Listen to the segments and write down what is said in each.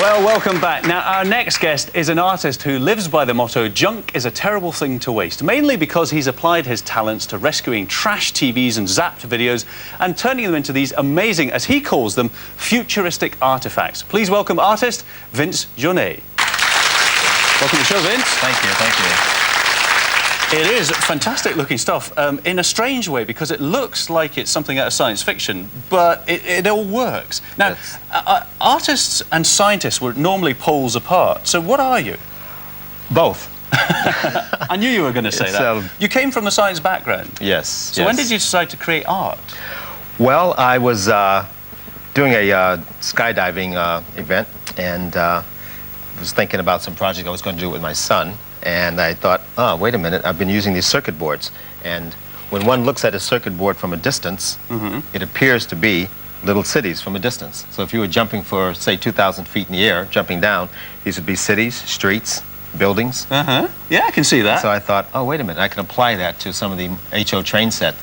Well, welcome back. Now, our next guest is an artist who lives by the motto, junk is a terrible thing to waste, mainly because he's applied his talents to rescuing trash TVs and zapped videos and turning them into these amazing, as he calls them, futuristic artifacts. Please welcome artist Vince Jaunet. Welcome to the show, Vince. Thank you, thank you. It is fantastic looking stuff, in a strange way, because it looks like it's something out of science fiction, but it all works. Now, Yes. Artists and scientists were normally poles apart, so what are you? Both. I knew you were going to say that. You came from a science background. Yes. So when did you decide to create art? Well, I was doing a skydiving event, and was thinking about some project I was going to do with my son. And I thought, oh, wait a minute, I've been using these circuit boards. And when one looks at a circuit board from a distance, it appears to be little cities from a distance. So if you were jumping for, say, 2,000 feet in the air, jumping down, these would be cities, streets, buildings. Yeah, I can see that. So I thought, oh, wait a minute, I can apply that to some of the HO train set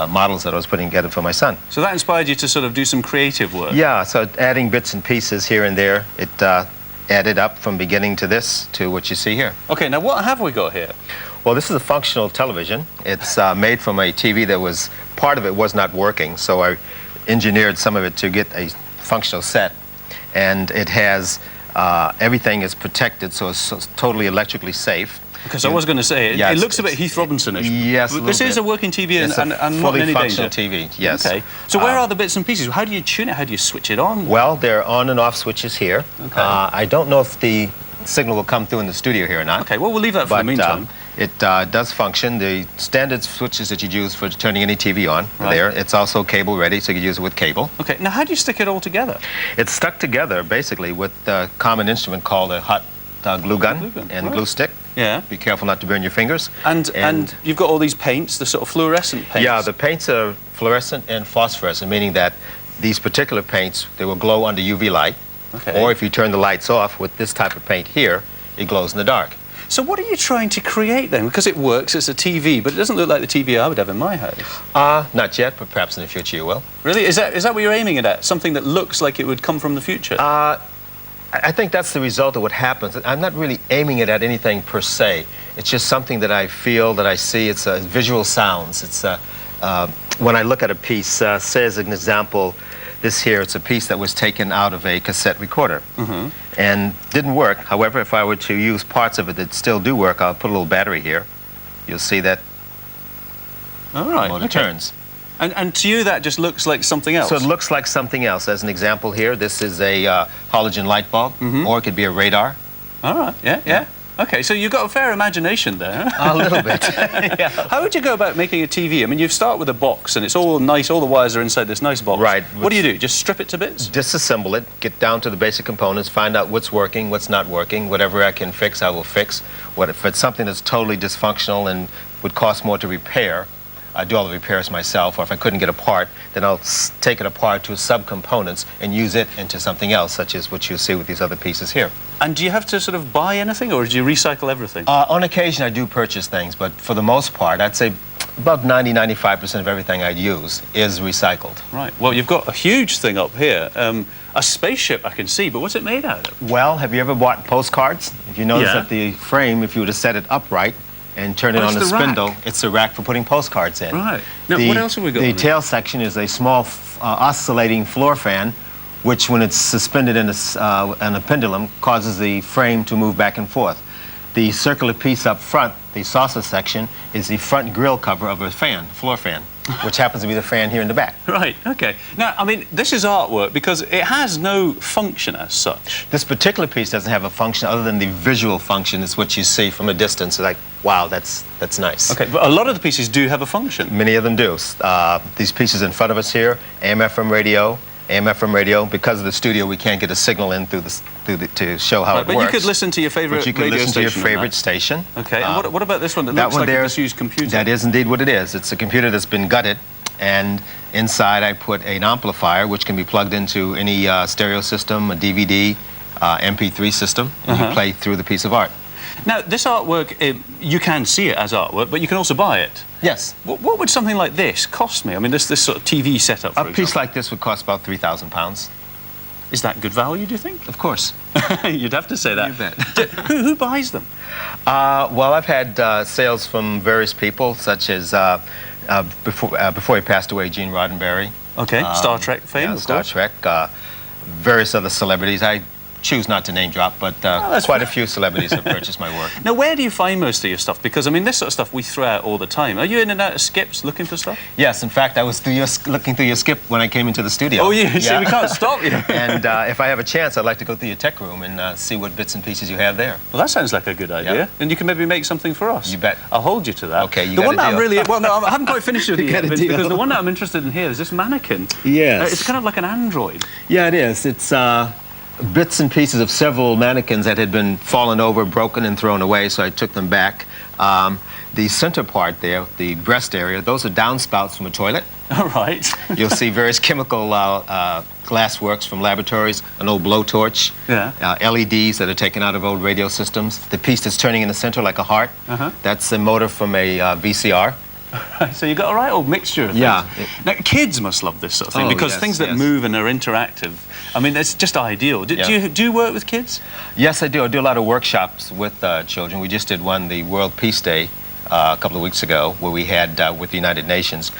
models that I was putting together for my son. So that inspired you to sort of do some creative work? Yeah, so adding bits and pieces here and there, it added up from beginning to this to what you see here. Okay, now what have we got here? Well, this is a functional television. It's made from a TV that was, part of it was not working, so I engineered some of it to get a functional set. And it has, everything is protected, so it's totally electrically safe. Because I was going to say, it looks a bit Heath Robinson-ish. Yes, This is a working TV and not in any danger. Fully functional TV, yes. Okay. So where are the bits and pieces? How do you tune it? How do you switch it on? Well, there are on and off switches here. Okay. I don't know if the signal will come through in the studio here or not. Okay, well, we'll leave that for the meantime. It does function. The standard switches that you'd use for turning any TV on are there. It's also cable ready, so you can use it with cable. Okay, now how do you stick it all together? It's stuck together, basically, with a common instrument called a hot glue gun and glue stick. Yeah. Be careful not to burn your fingers. And you've got all these paints, the sort of fluorescent paints. Yeah, the paints are fluorescent and phosphorescent, meaning that these particular paints, they will glow under UV light. Okay. Or if you turn the lights off with this type of paint here, it glows in the dark. So what are you trying to create then? Because it works, it's a TV, but it doesn't look like the TV I would have in my house. Not yet, but perhaps in the future you will. Really? Is that what you're aiming at? Something that looks like it would come from the future? I think that's the result of what happens. I'm not really aiming it at anything per se. It's just something that I feel, that I see. It's visual sounds. It's when I look at a piece, say as an example, this here, it's a piece that was taken out of a cassette recorder and didn't work. However, if I were to use parts of it that still do work, I'll put a little battery here. You'll see that motor turns. And to you, that just looks like something else? So it looks like something else. As an example here, this is a halogen light bulb, or it could be a radar. All right, yeah. Okay, so you've got a fair imagination there. A little bit. Yeah. How would you go about making a TV? I mean, you start with a box, and it's all nice, all the wires are inside this nice box. Right. What do you do? Just strip it to bits? Disassemble it, get down to the basic components, find out what's working, what's not working. Whatever I can fix, I will fix. If it's something that's totally dysfunctional and would cost more to repair, I do all the repairs myself, or if I couldn't get a part, then I'll take it apart to subcomponents and use it into something else, such as what you see with these other pieces here. And do you have to sort of buy anything, or do you recycle everything? On occasion, I do purchase things, but for the most part, I'd say about 90–95% of everything I use is recycled. Right. Well, you've got a huge thing up here. A spaceship I can see, but what's it made out of? Well, have you ever bought postcards? If you notice that the frame, if you were to set it upright, and turn it on the spindle, rack. it's a rack for putting postcards in. Right. Now, what else have we got? The tail section is a small oscillating floor fan, which when it's suspended in a pendulum, causes the frame to move back and forth. The circular piece up front, the saucer section, is the front grill cover of a fan, floor fan, which happens to be the fan here in the back. Right, okay. Now, I mean, this is artwork because it has no function as such. This particular piece doesn't have a function other than the visual function. It's what you see from a distance, like, wow, that's nice. Okay, but a lot of the pieces do have a function. Many of them do. These pieces in front of us here, AM/FM radio, because of the studio, we can't get a signal in to show how it works. But you could listen to your favorite radio station. You could listen to your favorite station. Okay, and what about this one that looks like a disused computer? That is indeed what it is. It's a computer that's been gutted, and inside I put an amplifier, which can be plugged into any stereo system, a DVD, MP3 system, and you play through the piece of art. Now, this artwork, you can see it as artwork, but you can also buy it. Yes. What would something like this cost me? I mean, this sort of TV setup, for example. A piece like this would cost about £3,000. Is that good value, do you think? Of course. You'd have to say that. You bet. Who buys them? Well, I've had sales from various people, such as before he passed away, Gene Roddenberry. Okay, Star Trek fame, yeah, of Star course. Trek. Various other celebrities. I choose not to name drop, but quite a few celebrities have purchased my work. Now, where do you find most of your stuff? Because, I mean, this sort of stuff we throw out all the time. Are you in and out of skips looking for stuff? Yes, in fact, I was looking through your skip when I came into the studio. Oh, yeah, see, we can't stop you. And if I have a chance, I'd like to go through your tech room and see what bits and pieces you have there. Well, that sounds like a good idea. Yeah. And you can maybe make something for us. You bet. I'll hold you to that. Okay, you the got one a that deal. I'm really, well, no, I haven't quite finished with it yet, got a Vince, deal. because the one that I'm interested in here is this mannequin. Yes. It's kind of like an android. Yeah, it is. It's bits and pieces of several mannequins that had been fallen over, broken, and thrown away, so I took them back. The center part there, the breast area, those are downspouts from a toilet. All right. You'll see various chemical glass works from laboratories, an old blowtorch, Yeah. LEDs that are taken out of old radio systems. The piece that's turning in the center like a heart, that's a motor from a VCR. So you've got a right old mixture of things. Yeah. Now, kids must love this sort of thing, Oh, because yes, things that yes. move and are interactive, I mean, it's just ideal. Do you work with kids? Yes, I do. I do a lot of workshops with children. We just did one, the World Peace Day, a couple of weeks ago, where we had, with the United Nations,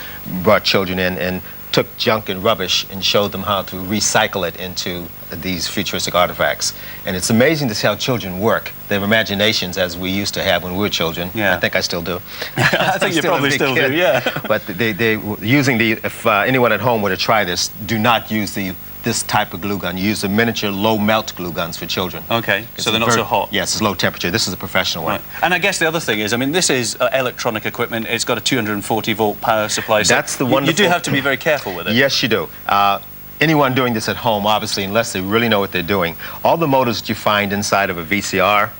brought children in and took junk and rubbish and showed them how to recycle it into these futuristic artifacts. And it's amazing to see how children work. Their imaginations, as we used to have when we were children. Yeah. I think I still do. I think you probably still do, yeah. But they using if anyone at home were to try this, do not use this type of glue gun. You use the miniature low melt glue guns for children. Okay, so they're not so hot. Yes, it's low temperature. This is a professional one. Right. And I guess the other thing is, I mean, this is electronic equipment. It's got a 240-volt power supply. So That's the you wonderful... do have to be very careful with it. Yes, you do. Anyone doing this at home, obviously, unless they really know what they're doing, all the motors that you find inside of a VCR,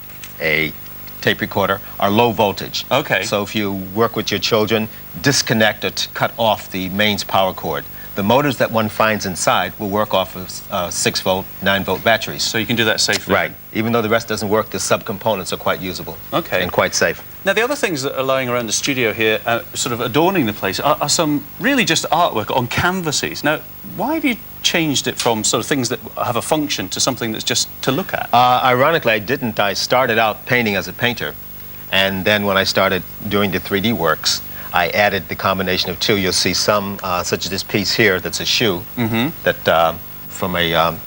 a tape recorder, are low voltage. Okay. So if you work with your children, disconnect or cut off the mains power cord. The motors that one finds inside will work off of 6-volt, 9-volt batteries. So you can do that safely. Right. Even though the rest doesn't work, the subcomponents are quite usable. Okay. And quite safe. Now, the other things that are lying around the studio here, sort of adorning the place, are some really just artwork on canvases. Now, why have you changed it from sort of things that have a function to something that's just to look at? Ironically, I didn't. I started out painting as a painter. And then when I started doing the 3D works, I added the combination of two. You'll see some, such as this piece here, that's a shoe, that from a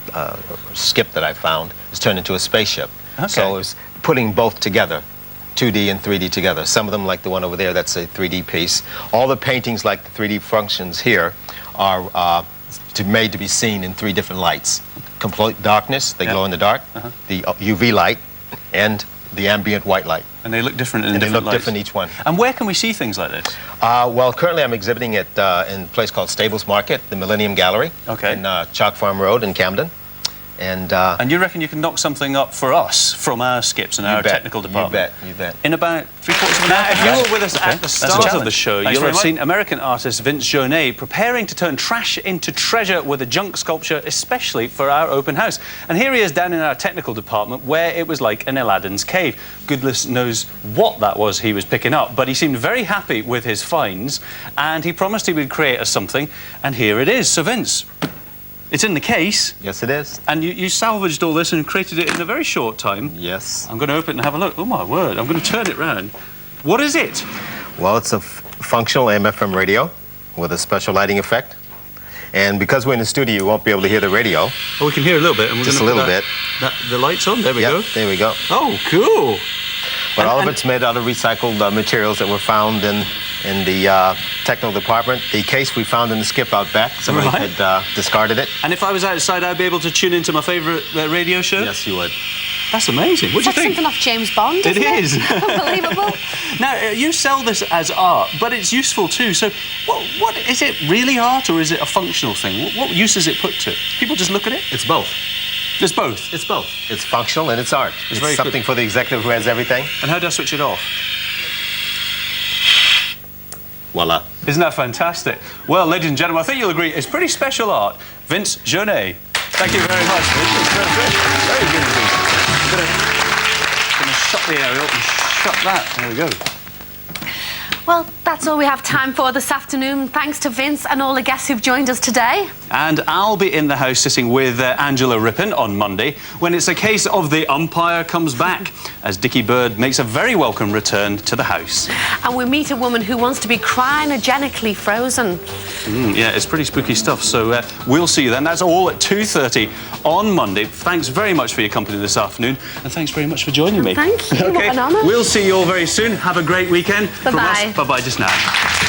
skip that I found, is turned into a spaceship. Okay. So it's putting both together, 2D and 3D together. Some of them, like the one over there, that's a 3D piece. All the paintings, like the 3D functions here, are made to be seen in 3 different lights. Complete darkness, they glow in the dark, the UV light, and the ambient white light. And they look different in And they different look lights. different each one. And where can we see things like this? Well, currently I'm exhibiting it in a place called Stables Market, the Millennium Gallery, Okay. in Chalk Farm Road in Camden. And you reckon you can knock something up for us from our skips and our technical department? You bet. In about 3/4 of an hour? Now, if you were with us at the start of the show, Thanks you'll very have much. seen American artist Vince Jeunet preparing to turn trash into treasure with a junk sculpture, especially for our open house. And here he is down in our technical department, where it was like an Aladdin's cave. Goodness knows what that was he was picking up, but he seemed very happy with his finds, and he promised he would create us something, and here it is. So, Vince, it's in the case. Yes, it is. And you salvaged all this and created it in a very short time. Yes. I'm going to open it and have a look. Oh, my word. I'm going to turn it round. What is it? Well, it's a functional AM/FM radio with a special lighting effect. And because we're in the studio, you won't be able to hear the radio. Oh, we can hear a little bit. And we're Just gonna a little put bit. The light's on. There we go. There we go. Oh, cool. But all of it's made out of recycled materials that were found in the technical department. The case we found in the skip out back, somebody Right. had discarded it. And if I was outside, I'd be able to tune into my favourite radio show? Yes, you would. That's amazing. What It's do you like think? something off James Bond, It isn't it? is. Unbelievable. Now, you sell this as art, but it's useful too. So, what is it really art, or is it a functional thing? What use is it put to? People just look at it? It's both. There's both. It's both. It's functional and it's art. It's very something good. for the executive who has everything. And how do I switch it off? Voila. Isn't that fantastic? Well, ladies and gentlemen, I think you'll agree it's pretty special art. Vince Jeunet. Thank you very much, Vince. It's very good indeed. I'm going to shut the aerial and shut that. There we go. Well, that's all we have time for this afternoon. Thanks to Vince and all the guests who've joined us today. And I'll be in the house sitting with Angela Rippon on Monday when it's a case of the umpire comes back, as Dickie Bird makes a very welcome return to the house. And we meet a woman who wants to be cryogenically frozen. Yeah, it's pretty spooky stuff, so we'll see you then. That's all at 2:30 on Monday. Thanks very much for your company this afternoon, and thanks very much for joining me. Thank you. Okay, what an honour. we'll see you all very soon. Have a great weekend. From Bye-bye. us, bye-bye just now.